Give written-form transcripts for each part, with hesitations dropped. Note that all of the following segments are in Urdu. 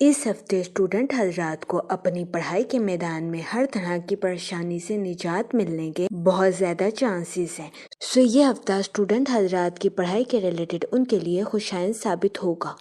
اس ہفتے اسٹوڈنٹ حضرات کو اپنی پڑھائی کے میدان میں ہر طرح کی پریشانی سے نجات ملنے کے بہت زیادہ چانسز ہیں۔ یہ ہفتہ اسٹوڈنٹ حضرات کی پڑھائی کے ریلیٹڈ ان کے لیے خوشائند ثابت ہوگا۔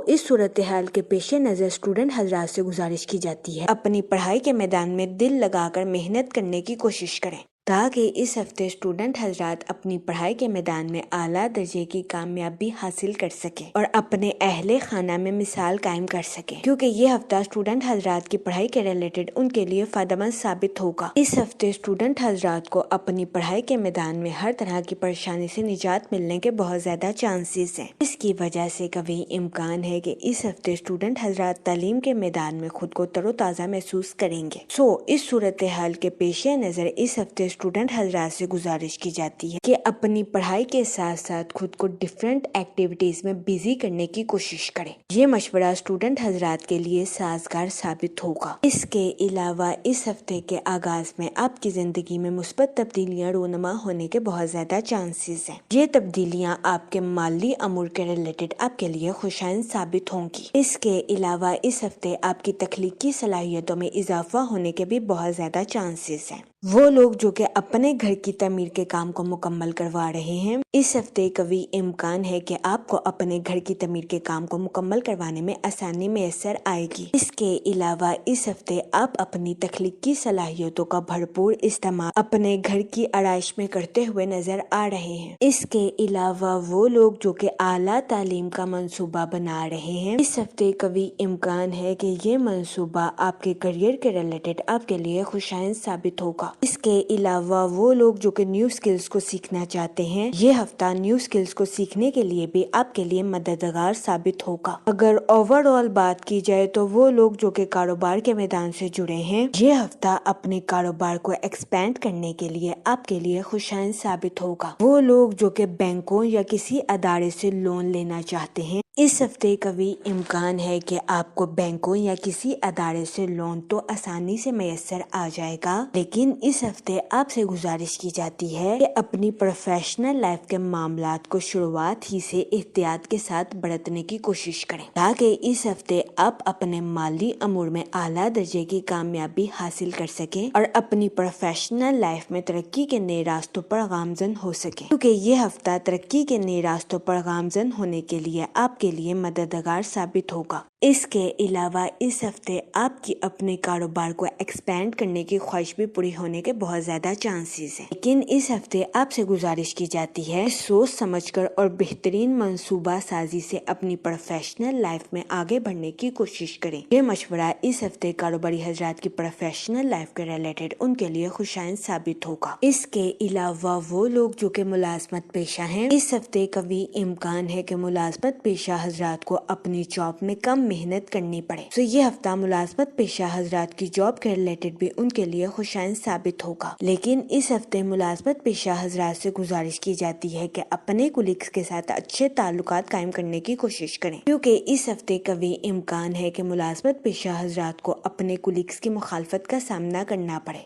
اس صورتحال کے پیش نظر اسٹوڈنٹ حضرات سے گزارش کی جاتی ہے اپنی پڑھائی کے میدان میں دل لگا کر محنت کرنے کی کوشش کریں تاکہ اس ہفتے اسٹوڈنٹ حضرات اپنی پڑھائی کے میدان میں اعلیٰ درجے کی کامیابی حاصل کر سکیں اور اپنے اہل خانہ میں مثال قائم کر سکیں، کیونکہ یہ ہفتہ اسٹوڈنٹ حضرات کی پڑھائی کے ریلیٹڈ ان کے لیے فائدہ مند ثابت ہوگا۔ اس ہفتے اسٹوڈنٹ حضرات کو اپنی پڑھائی کے میدان میں ہر طرح کی پریشانی سے نجات ملنے کے بہت زیادہ چانسز ہیں۔ اس کی وجہ سے کبھی امکان ہے کہ اس ہفتے اسٹوڈنٹ حضرات تعلیم کے میدان میں خود کو تر و تازہ محسوس کریں گے۔ اس صورتحال کے پیش نظر اس ہفتے اسٹوڈنٹ حضرات سے گزارش کی جاتی ہے کہ اپنی پڑھائی کے ساتھ ساتھ خود کو ڈفرینٹ ایکٹیویٹیز میں بزی کرنے کی کوشش کریں۔ یہ مشورہ اسٹوڈنٹ حضرات کے لیے سازگار ثابت ہوگا۔ اس کے علاوہ اس ہفتے کے آغاز میں آپ کی زندگی میں مثبت تبدیلیاں رونما ہونے کے بہت زیادہ چانسز ہیں۔ یہ تبدیلیاں آپ کے مالی امور کے ریلیٹڈ آپ کے لیے خوشائند ثابت ہوں گی۔ اس کے علاوہ اس ہفتے آپ کی تخلیقی صلاحیتوں میں اضافہ ہونے کے بھی بہت زیادہ چانسز ہیں۔ وہ لوگ جو کہ اپنے گھر کی تعمیر کے کام کو مکمل کروا رہے ہیں، اس ہفتے قوی امکان ہے کہ آپ کو اپنے گھر کی تعمیر کے کام کو مکمل کروانے میں آسانی میسر آئے گی۔ اس کے علاوہ اس ہفتے آپ اپنی تخلیقی صلاحیتوں کا بھرپور استعمال اپنے گھر کی آرائش میں کرتے ہوئے نظر آ رہے ہیں۔ اس کے علاوہ وہ لوگ جو کہ اعلیٰ تعلیم کا منصوبہ بنا رہے ہیں، اس ہفتے قوی امکان ہے کہ یہ منصوبہ آپ کے کیریئر کے ریلیٹڈ آپ کے لیے خوشائند ثابت ہوگا۔ اس کے علاوہ وہ لوگ جو کہ نیو سکلز کو سیکھنا چاہتے ہیں، یہ ہفتہ نیو سکلز کو سیکھنے کے لیے بھی آپ کے لیے مددگار ثابت ہوگا۔ اگر اوور آل بات کی جائے تو وہ لوگ جو کہ کاروبار کے میدان سے جڑے ہیں، یہ ہفتہ اپنے کاروبار کو ایکسپینڈ کرنے کے لیے آپ کے لیے خوشائند ثابت ہوگا۔ وہ لوگ جو کہ بینکوں یا کسی ادارے سے لون لینا چاہتے ہیں، اس ہفتے قوی امکان ہے کہ آپ کو بینکوں یا کسی ادارے سے لون تو آسانی سے میسر آ جائے گا، لیکن اس ہفتے آپ سے گزارش کی جاتی ہے کہ اپنی پروفیشنل لائف کے معاملات کو شروعات ہی سے احتیاط کے ساتھ برتنے کی کوشش کریں تاکہ اس ہفتے آپ اپنے مالی امور میں اعلیٰ درجے کی کامیابی حاصل کر سکیں اور اپنی پروفیشنل لائف میں ترقی کے نئے راستوں پر گامزن ہو سکیں، کیونکہ یہ ہفتہ ترقی کے نئے راستوں پر گامزن ہونے کے لیے آپ کے لیے مددگار ثابت ہوگا۔ اس کے علاوہ اس ہفتے آپ کی اپنے کاروبار کو ایکسپینڈ کرنے کی خواہش بھی پوری ہونے کے بہت زیادہ چانسز ہیں، لیکن اس ہفتے آپ سے گزارش کی جاتی ہے سوچ سمجھ کر اور بہترین منصوبہ سازی سے اپنی پروفیشنل لائف میں آگے بڑھنے کی کوشش کریں۔ یہ مشورہ اس ہفتے کاروباری حضرات کی پروفیشنل لائف کے ریلیٹڈ ان کے لیے خوشائند ثابت ہوگا۔ اس کے علاوہ وہ لوگ جو کہ ملازمت پیشہ ہیں، اس ہفتے قوی امکان ہے کہ ملازمت پیشہ حضرات کو اپنی جاب میں کم محنت کرنی پڑے۔ یہ ہفتہ ملازمت پیشہ حضرات کی جاب کے ریلیٹڈ بھی ان کے لیے خوشائند ثابت ہوگا، لیکن اس ہفتے ملازمت پیشہ حضرات سے گزارش کی جاتی ہے کہ اپنے کولیگز کے ساتھ اچھے تعلقات قائم کرنے کی کوشش کریں، کیونکہ اس ہفتے قوی امکان ہے کہ ملازمت پیشہ حضرات کو اپنے کولیگز کی مخالفت کا سامنا کرنا پڑے۔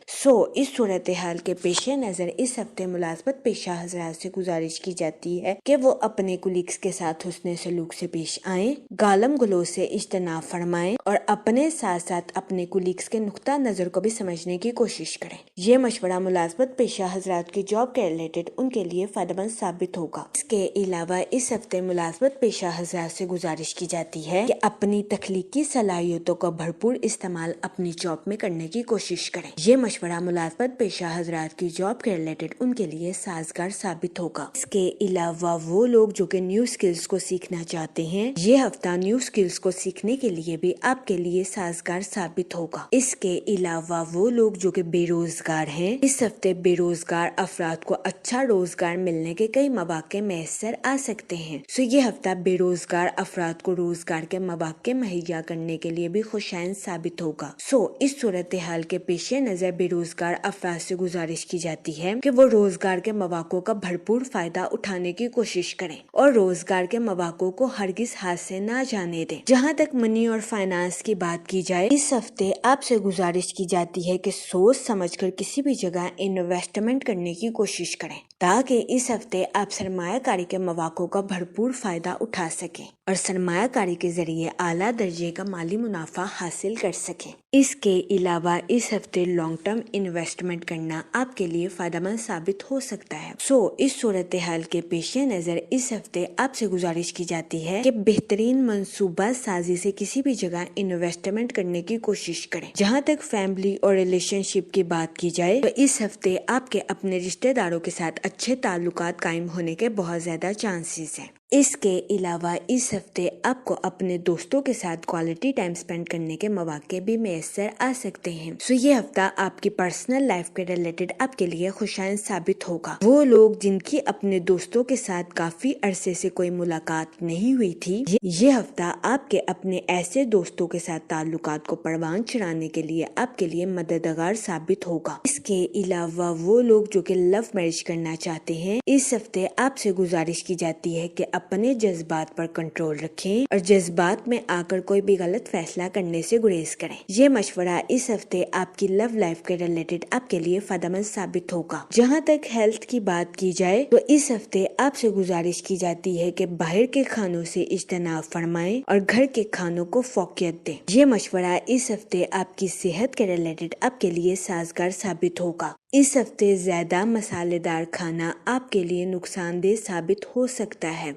اس صورتحال کے پیش نظر اس ہفتے ملازمت پیشہ حضرات سے گزارش کی جاتی ہے کہ وہ اپنے کولیگز کے ساتھ حسن سلوک سے پیش آئیں، گالم گلوچ سے اجتناب فرمائیں اور اپنے ساتھ ساتھ اپنے کولیگز کے نقطہ نظر کو بھی سمجھنے کی کوشش کریں۔ یہ مشورہ ملازمت پیشہ حضرات کی جاب کے ریلیٹڈ ان کے لیے فائدہ مند ثابت ہوگا۔ اس کے علاوہ اس ہفتے ملازمت پیشہ حضرات سے گزارش کی جاتی ہے کہ اپنی تخلیقی صلاحیتوں کا بھرپور استعمال اپنی جاب میں کرنے کی کوشش کریں۔ یہ مشورہ ملازمت پیشہ حضرات کی جاب کے ریلیٹڈ ان کے لیے سازگار ثابت ہوگا۔ اس کے علاوہ وہ لوگ جو کہ نیو سکلز کو سیکھنا چاہتے ہیں، یہ ہفتہ نیو سکلز کو سیکھنے کے لیے بھی آپ کے لیے سازگار ثابت ہوگا۔ اس کے علاوہ وہ لوگ جو کہ بے روزگار ہیں، اس ہفتے بے روزگار افراد کو اچھا روزگار ملنے کے کئی مواقع میسر آ سکتے ہیں۔ یہ ہفتہ بے روزگار افراد کو روزگار کے مواقع مہیا کرنے کے لیے بھی خوشائند ثابت ہوگا۔ اس صورتحال کے پیش نظر بے روزگار افراد سے گزارش کی جاتی ہے کہ وہ روزگار کے مواقع کا بھرپور فائدہ اٹھانے کی کوشش کریں اور روزگار کے مواقع کو ہرگز ہاتھ سے نہ جانے دیں۔ جہاں تک منی اور فائنانس کی بات کی جائے، اس ہفتے آپ سے گزارش کی جاتی ہے کہ سوچ سمجھ کر کسی بھی جگہ انویسٹمنٹ کرنے کی کوشش کریں تاکہ اس ہفتے آپ سرمایہ کاری کے مواقع کا بھرپور فائدہ اٹھا سکیں اور سرمایہ کاری کے ذریعے اعلیٰ درجے کا مالی منافع حاصل کر سکیں۔ اس کے علاوہ اس ہفتے لانگ ٹرم انویسٹمنٹ کرنا آپ کے لیے فائدہ مند ثابت ہو سکتا ہے۔ اس صورتحال کے پیش نظر اس ہفتے آپ سے گزارش کی جاتی ہے کہ بہترین منصوبہ سازی سے کسی بھی جگہ انویسٹمنٹ کرنے کی کوشش کریں۔ جہاں تک فیملی اور ریلیشن شپ کی بات کی جائے تو اس ہفتے آپ کے اپنے رشتہ داروں کے ساتھ اچھے تعلقات قائم ہونے کے بہت زیادہ چانسز ہیں۔ اس کے علاوہ اس ہفتے آپ کو اپنے دوستوں کے ساتھ کوالٹی ٹائم سپینڈ کرنے کے مواقع بھی میسر آ سکتے ہیں۔ یہ ہفتہ آپ کی پرسنل لائف کے ریلیٹڈ آپ کے لیے خوشائن ثابت ہوگا۔ وہ لوگ جن کی اپنے دوستوں کے ساتھ کافی عرصے سے کوئی ملاقات نہیں ہوئی تھی، یہ ہفتہ آپ کے اپنے ایسے دوستوں کے ساتھ تعلقات کو پروان چڑھانے کے لیے آپ کے لیے مددگار ثابت ہوگا۔ اس کے علاوہ وہ لوگ جو کہ لو میرج کرنا چاہتے ہیں، اس ہفتے آپ سے گزارش کی جاتی ہے کہ اپنے جذبات پر کنٹرول رکھیں اور جذبات میں آ کر کوئی بھی غلط فیصلہ کرنے سے گریز کریں۔ یہ مشورہ اس ہفتے آپ کی لو لائف کے ریلیٹڈ آپ کے لیے فائدہ مند ثابت ہوگا۔ جہاں تک ہیلتھ کی بات کی جائے تو اس ہفتے آپ سے گزارش کی جاتی ہے کہ باہر کے کھانوں سے اجتناب فرمائیں اور گھر کے کھانوں کو فوقیت دیں۔ یہ مشورہ اس ہفتے آپ کی صحت کے ریلیٹڈ آپ کے لیے سازگار ثابت ہوگا۔ اس ہفتے زیادہ مسالے دار کھانا آپ کے لیے نقصان دہ ثابت ہو سکتا ہے۔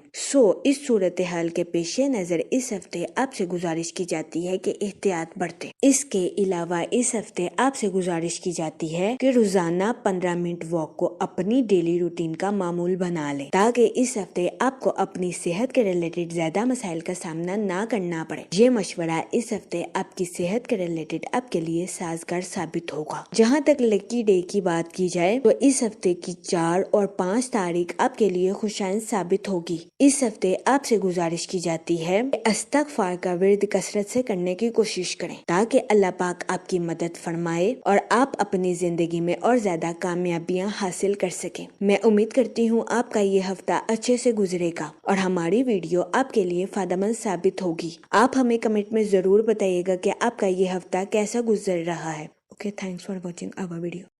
اس صورتحال کے پیش نظر اس ہفتے آپ سے گزارش کی جاتی ہے کہ احتیاط برتیں۔ اس کے علاوہ اس ہفتے آپ سے گزارش کی جاتی ہے کہ روزانہ 15 منٹ واک کو اپنی ڈیلی روٹین کا معمول بنا لیں تاکہ اس ہفتے آپ کو اپنی صحت کے ریلیٹڈ زیادہ مسائل کا سامنا نہ کرنا پڑے۔ یہ مشورہ اس ہفتے آپ کی صحت کے ریلیٹڈ آپ کے لیے سازگار ثابت ہوگا۔ جہاں تک لکی ڈے کی بات کی جائے تو اس ہفتے کی 4 اور 5 تاریخ آپ کے لیے خوشائن ثابت ہوگی۔ اس ہفتے آپ سے گزارش کی جاتی ہے کہ استغفار کا ورد کثرت سے کرنے کی کوشش کریں تاکہ اللہ پاک آپ کی مدد فرمائے اور آپ اپنی زندگی میں اور زیادہ کامیابیاں حاصل کر سکیں۔ میں امید کرتی ہوں آپ کا یہ ہفتہ اچھے سے گزرے گا اور ہماری ویڈیو آپ کے لیے فائدہ مند ثابت ہوگی۔ آپ ہمیں کمنٹ میں ضرور بتائیے گا کہ آپ کا یہ ہفتہ کیسا گزر رہا ہے۔ Okay, thanks for watching our video.